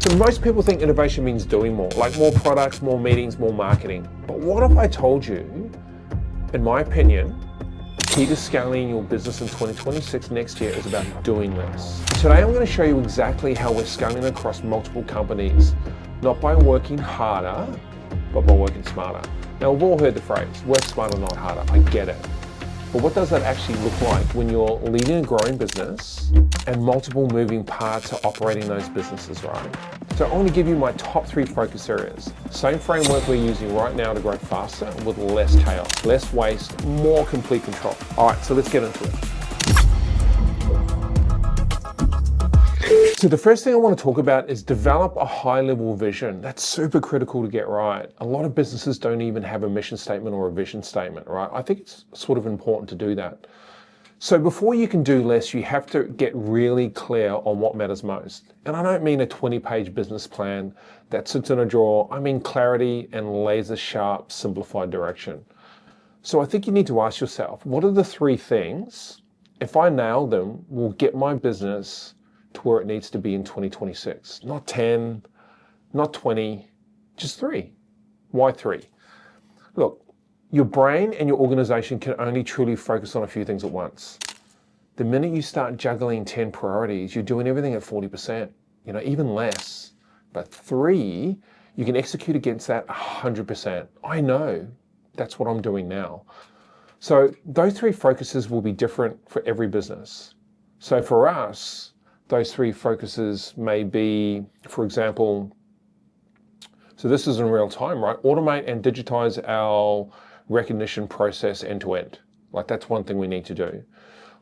So most people think innovation means doing more, like more products, more meetings, more marketing. But what if I told you, in my opinion, key to scaling your business in 2026 next year is about doing less. Today I'm going to show you exactly how we're scaling across multiple companies, not by working harder, but by working smarter. Now we've all heard the phrase, work smarter, not harder. I get it. But what does that actually look like when you're leading a growing business and multiple moving parts are operating those businesses, right? So I'm going to give you my top 3 focus areas. Same framework we're using right now to grow faster with less chaos, less waste, more complete control. All right, so let's get into it. So the first thing I want to talk about is develop a high-level vision. That's super critical to get right. A lot of businesses don't even have a mission statement or a vision statement, right? I think it's sort of important to do that. So before you can do less, you have to get really clear on what matters most. And I don't mean a 20-page business plan that sits in a drawer. I mean clarity and laser-sharp, simplified direction. So I think you need to ask yourself, what are the 3 things, if I nail them, will get my business to where it needs to be in 2026? Not 10, not 20, just 3. Why 3? Look, your brain and your organization can only truly focus on a few things at once. The minute you start juggling 10 priorities, you're doing everything at 40%, even less. But 3, you can execute against that 100%. I know that's what I'm doing now. So those 3 focuses will be different for every business. So for us, those 3 focuses may be, for example, so this is in real time, right? Automate and digitize our recognition process end to end. Like that's one thing we need to do.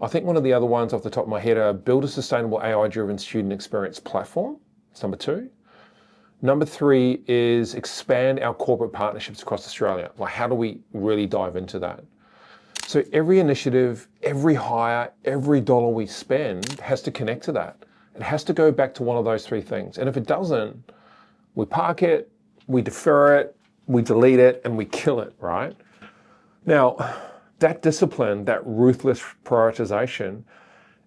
I think one of the other ones off the top of my head are build a sustainable AI-driven student experience platform. That's number 2. Number 3 is expand our corporate partnerships across Australia. Like how do we really dive into that? So every initiative, every hire, every dollar we spend has to connect to that. It has to go back to one of those 3 things. And if it doesn't, we park it, we defer it, we delete it, and we kill it, right? Now, that discipline, that ruthless prioritization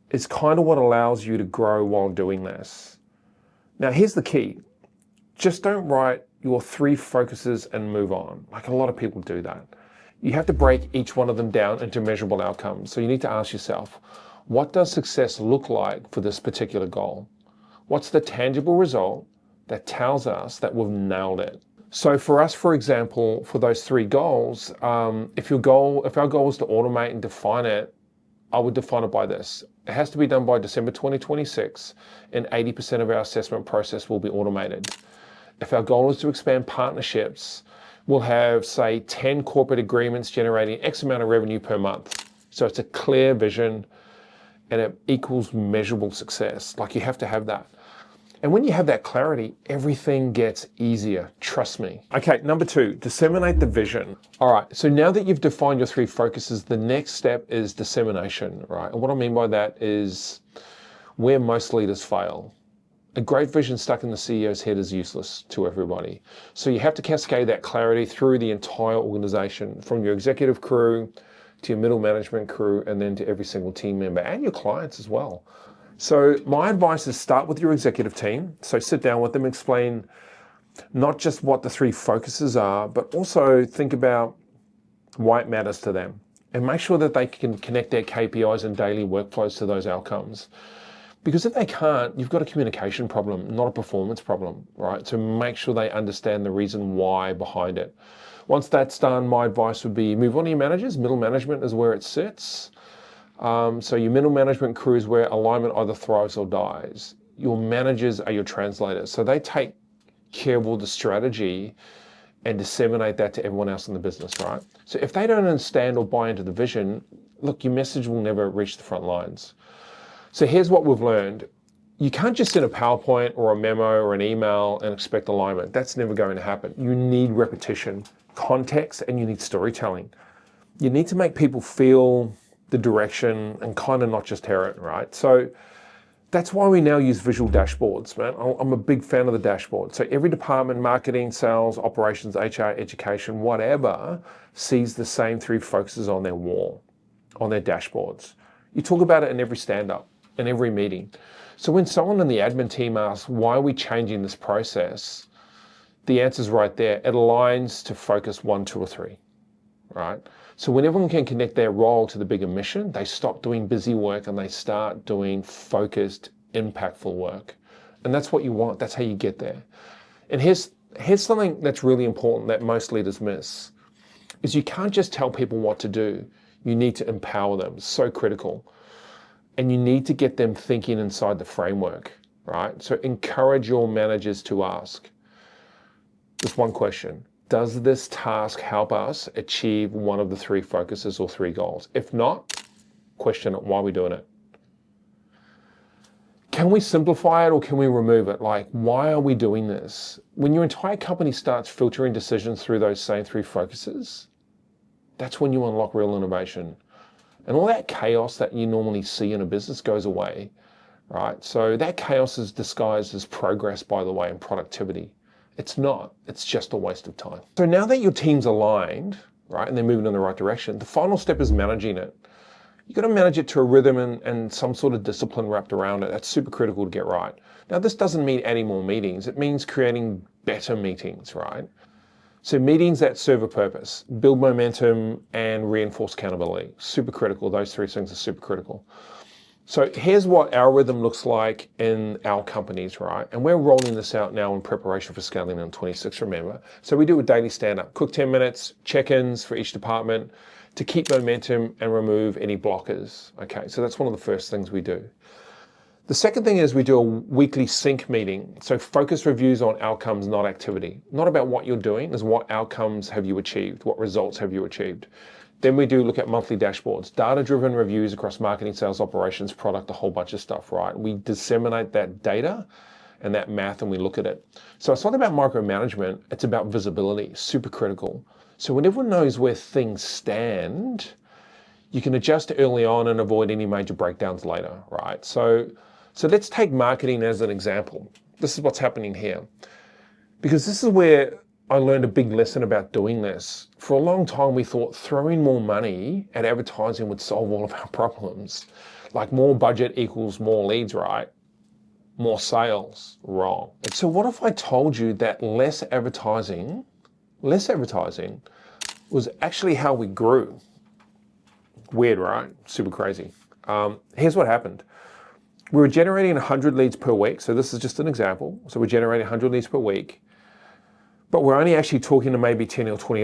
is kind of what allows you to grow while doing this. Now, here's the key. Just don't write your 3 focuses and move on. Like a lot of people do that. You have to break each one of them down into measurable outcomes. So you need to ask yourself, what does success look like for this particular goal? What's the tangible result that tells us that we've nailed it? So for us, for example, for those 3 goals, if our goal is to automate and define it, I would define it by this. It has to be done by December 2026, and 80% of our assessment process will be automated. If our goal is to expand partnerships, we'll have, say, 10 corporate agreements generating X amount of revenue per month. So it's a clear vision and it equals measurable success. Like you have to have that. And when you have that clarity, everything gets easier, trust me. Okay, number 2, disseminate the vision. All right, so now that you've defined your 3 focuses, the next step is dissemination, right? And what I mean by that is where most leaders fail. A great vision stuck in the CEO's head is useless to everybody. So you have to cascade that clarity through the entire organization, from your executive crew to your middle management crew, and then to every single team member and your clients as well. So my advice is start with your executive team. So sit down with them, explain not just what the 3 focuses are, but also think about why it matters to them. And make sure that they can connect their KPIs and daily workflows to those outcomes. Because if they can't, you've got a communication problem, not a performance problem, right? So make sure they understand the reason why behind it. Once that's done, my advice would be move on to your managers. Middle management is where it sits. So your middle management crew is where alignment either thrives or dies. Your managers are your translators. So they take care of all the strategy and disseminate that to everyone else in the business, right? So if they don't understand or buy into the vision, look, your message will never reach the front lines. So here's what we've learned. You can't just send a PowerPoint or a memo or an email and expect alignment. That's never going to happen. You need repetition, context, and you need storytelling. You need to make people feel the direction and kind of not just hear it, right? So that's why we now use visual dashboards, man. I'm a big fan of the dashboard. So every department, marketing, sales, operations, HR, education, whatever, sees the same 3 focuses on their wall, on their dashboards. You talk about it in every stand-up, in every meeting. So when someone in the admin team asks, why are we changing this process? The answer's right there. It aligns to focus 1, 2, or 3, right? So when everyone can connect their role to the bigger mission, they stop doing busy work and they start doing focused, impactful work. And that's what you want. That's how you get there. And here's something that's really important that most leaders miss, is you can't just tell people what to do. You need to empower them. It's so critical. And you need to get them thinking inside the framework, right? So encourage your managers to ask just one question. Does this task help us achieve one of the 3 focuses or 3 goals? If not, question it. Why are we doing it? Can we simplify it or can we remove it? Like, why are we doing this? When your entire company starts filtering decisions through those same 3 focuses, that's when you unlock real innovation. And all that chaos that you normally see in a business goes away, right? So that chaos is disguised as progress, by the way, and productivity. It's not, it's just a waste of time. So now that your team's aligned, right, and they're moving in the right direction, the final step is managing it. You've got to manage it to a rhythm and some sort of discipline wrapped around it. That's super critical to get right. Now, this doesn't mean adding more meetings. It means creating better meetings, right? So meetings that serve a purpose, build momentum and reinforce accountability. Super critical. Those 3 things are super critical. So here's what our rhythm looks like in our companies, right? And we're rolling this out now in preparation for scaling in 26, remember. So we do a daily stand-up, quick 10 minutes, check-ins for each department to keep momentum and remove any blockers. Okay, so that's one of the first things we do. The second thing is we do a weekly sync meeting. So focus reviews on outcomes, not activity. Not about what you're doing, is what outcomes have you achieved? What results have you achieved? Then we do look at monthly dashboards, data-driven reviews across marketing, sales, operations, product, a whole bunch of stuff, right? We disseminate that data and that math and we look at it. So it's not about micromanagement, it's about visibility, super critical. So when everyone knows where things stand, you can adjust early on and avoid any major breakdowns later, right? So let's take marketing as an example. This is what's happening here. Because this is where I learned a big lesson about doing this. For a long time, we thought throwing more money at advertising would solve all of our problems. Like more budget equals more leads, right? More sales, wrong. And so what if I told you that less advertising was actually how we grew? Weird, right? Super crazy. Here's what happened. We were generating 100 leads per week. So this is just an example. So we're generating 100 leads per week. But we're only actually talking to maybe 10 or 20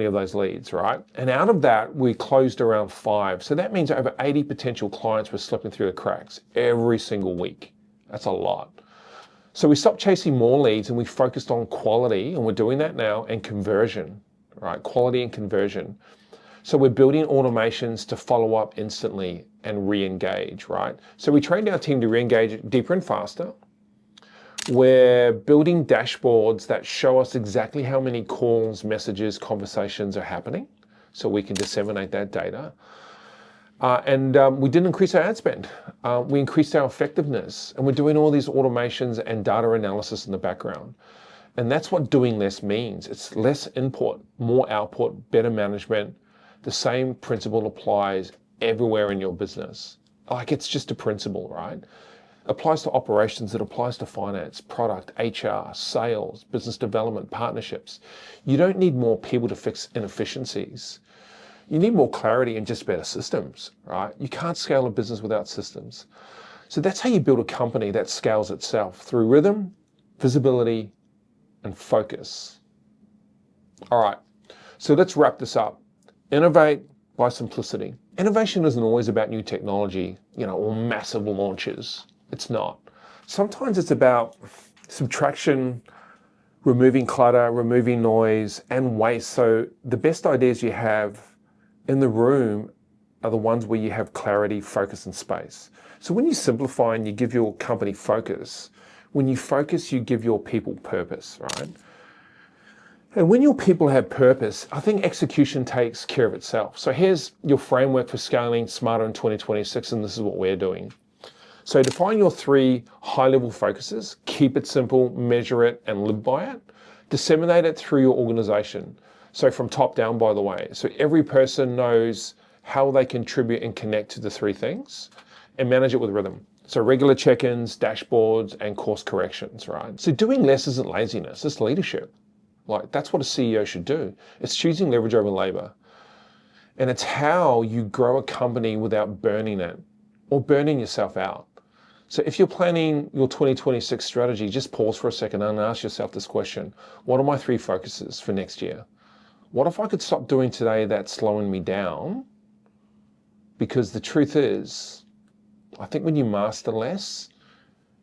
of those leads, right? And out of that, we closed around 5. So that means over 80 potential clients were slipping through the cracks every single week. That's a lot. So we stopped chasing more leads and we focused on quality, and we're doing that now, and conversion, right? Quality and conversion. So we're building automations to follow up instantly and re-engage, right? So we trained our team to re-engage deeper and faster. We're building dashboards that show us exactly how many calls, messages, conversations are happening, so we can disseminate that data. We didn't increase our ad spend. We increased our effectiveness, and we're doing all these automations and data analysis in the background. And that's what doing less means. It's less input, more output, better management. The same principle applies everywhere in your business. Like, it's just a principle, right? Applies to operations, it applies to finance, product, HR, sales, business development, partnerships. You don't need more people to fix inefficiencies. You need more clarity and just better systems, right? You can't scale a business without systems. So that's how you build a company that scales itself, through rhythm, visibility, and focus. All right, so let's wrap this up. Innovate by simplicity. Innovation isn't always about new technology, or massive launches. It's not. Sometimes it's about subtraction, removing clutter, removing noise, and waste. So the best ideas you have in the room are the ones where you have clarity, focus, and space. So when you simplify and you give your company focus, when you focus, you give your people purpose, right? And when your people have purpose, I think execution takes care of itself. So here's your framework for scaling smarter in 2026, and this is what we're doing. So define your 3 high-level focuses, keep it simple, measure it, and live by it. Disseminate it through your organization. So from top down, by the way. So every person knows how they contribute and connect to the 3 things, and manage it with rhythm. So regular check-ins, dashboards, and course corrections, right? So doing less isn't laziness, it's leadership. Like, that's what a CEO should do. It's choosing leverage over labor. And it's how you grow a company without burning it or burning yourself out. So if you're planning your 2026 strategy, just pause for a second and ask yourself this question. What are my 3 focuses for next year? What if I could stop doing today that's slowing me down? Because the truth is, I think when you master less,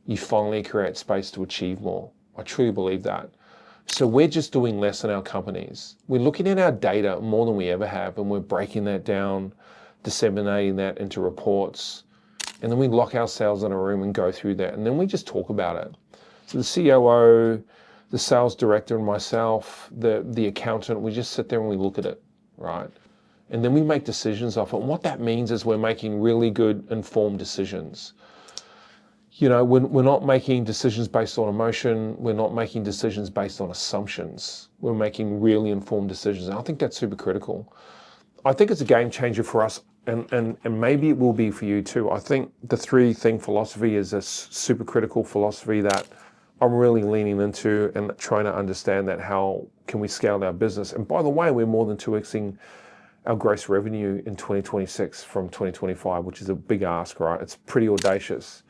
you finally create space to achieve more. I truly believe that. So we're just doing less in our companies. We're looking at our data more than we ever have, and we're breaking that down, disseminating that into reports. And then we lock ourselves in a room and go through that. And then we just talk about it. So the COO, the sales director, and myself, the accountant, we just sit there and we look at it, right? And then we make decisions off it. And what that means is we're making really good, informed decisions. You know, we're not making decisions based on emotion. We're not making decisions based on assumptions. We're making really informed decisions. And I think that's super critical. I think it's a game changer for us. And maybe it will be for you too. I think the 3-thing philosophy is a super critical philosophy that I'm really leaning into and trying to understand that how can we scale our business. And by the way, we're more than 2xing our gross revenue in 2026 from 2025, which is a big ask, right? It's pretty audacious,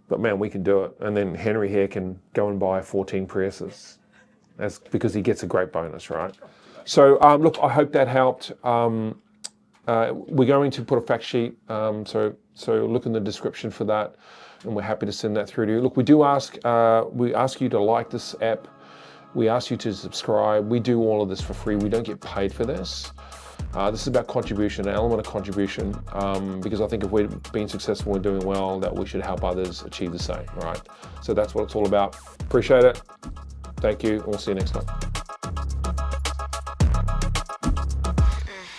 but man, we can do it. And then Henry here can go and buy 14 Priuses. That's because he gets a great bonus, right? So look, I hope that helped. We're going to put a fact sheet, so look in the description for that, and we're happy to send that through to you. Look, we ask you to like this app. We ask you to subscribe. We do all of this for free. We don't get paid for this. This is about contribution, an element of contribution, because I think if we're being successful and doing well, that we should help others achieve the same, right? So that's what it's all about. Appreciate it. Thank you. We'll see you next time.